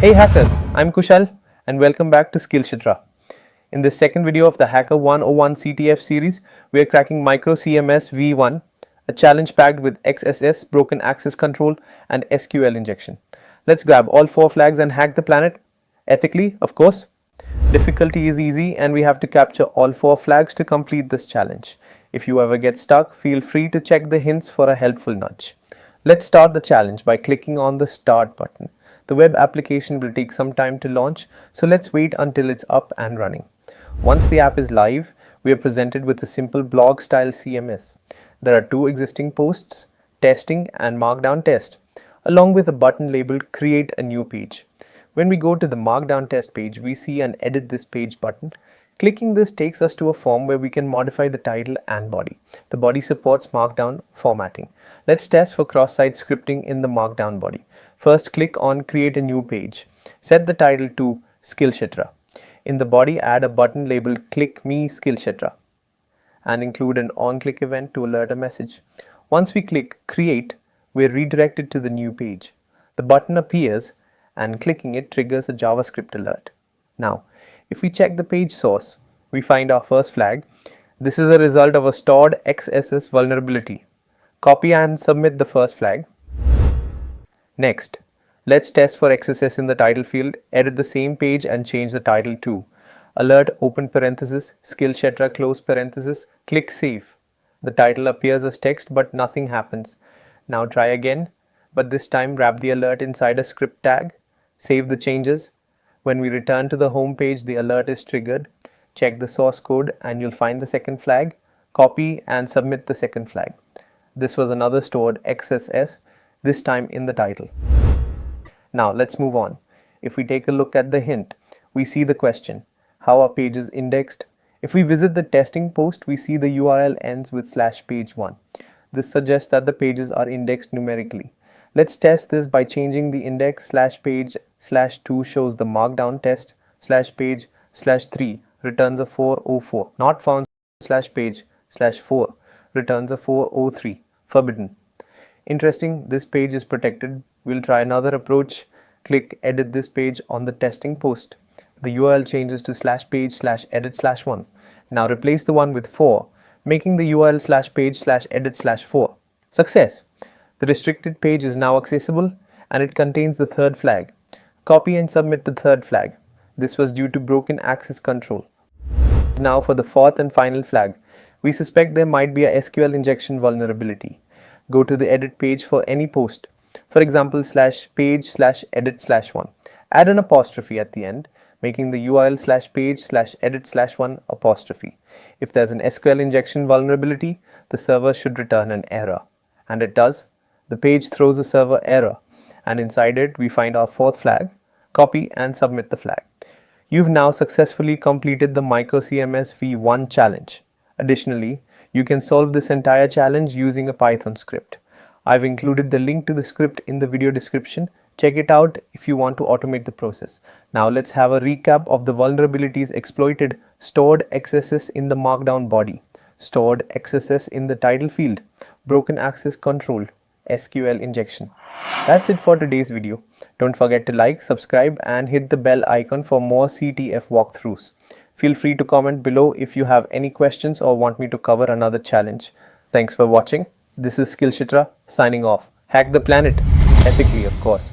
Hey hackers, I'm Kushal and welcome back to Skillshetra. In this second video of the Hacker101 CTF series, we are cracking micro CMS V1, a challenge packed with XSS, broken access control and SQL injection. Let's grab all 4 flags and hack the planet, ethically of course. Difficulty is easy and we have to capture all 4 flags to complete this challenge. If you ever get stuck, feel free to check the hints for a helpful nudge. Let's start the challenge by clicking on the Start button. The web application will take some time to launch, so let's wait until it's up and running. Once the app is live, we are presented with a simple blog style CMS. There are 2 existing posts, testing and markdown test, along with a button labeled Create a New Page. When we go to the markdown test page, we see an Edit This Page button. Clicking this takes us to a form where we can modify the title and body. The body supports markdown formatting. Let's test for cross-site scripting in the markdown body. First, click on Create a New Page. Set the title to Skillshetra. In the body, add a button labeled Click Me Skillshetra and include an on-click event to alert a message. Once we click Create, we're redirected to the new page. The button appears and clicking it triggers a JavaScript alert. Now, if we check the page source, we find our first flag. This is a result of a stored XSS vulnerability. Copy and submit the first flag. Next, let's test for XSS in the title field. Edit the same page and change the title to Alert open parenthesis, Skillshetra close parenthesis, click Save. The title appears as text but nothing happens. Now try again, but this time wrap the alert inside a script tag. Save the changes. When we return to the home page, the alert is triggered. Check the source code and you'll find the second flag. Copy and submit the second flag. This was another stored XSS, this time in the title. Now let's move on. If we take a look at the hint, we see the question, how are pages indexed? If we visit the testing post, we see the URL ends with /page1. This suggests that the pages are indexed numerically. Let's test this by changing the index /page/2 shows the markdown test /page/3 returns a 404. Not found /page/4 returns a 403. Forbidden. Interesting, this page is protected. We'll try another approach. Click Edit This Page on the testing post. The URL changes to /page/edit/1. Now replace the 1 with 4, making the URL /page/edit/4. Success! The restricted page is now accessible and it contains the third flag. Copy and submit the third flag. This was due to broken access control. Now for the fourth and final flag. We suspect there might be a SQL injection vulnerability. Go to the edit page for any post. For example, /page/edit/1. Add an apostrophe at the end, making the URL /page/edit/1 apostrophe. If there's an SQL injection vulnerability, the server should return an error. And it does. The page throws a server error, and inside it we find our fourth flag. Copy and submit the flag. You've now successfully completed the micro CMS V1 challenge. Additionally, you can solve this entire challenge using a Python script. I've included the link to the script in the video description. Check it out if you want to automate the process. Now let's have a recap of the vulnerabilities exploited. Stored XSS in the markdown body. Stored XSS in the title field. Broken access control. SQL injection. That's it for today's video. Don't forget to like, subscribe and hit the bell icon for more CTF walkthroughs. Feel free to comment below if you have any questions or want me to cover another challenge. Thanks for watching. This is Skillshetra signing off. Hack the planet, ethically of course.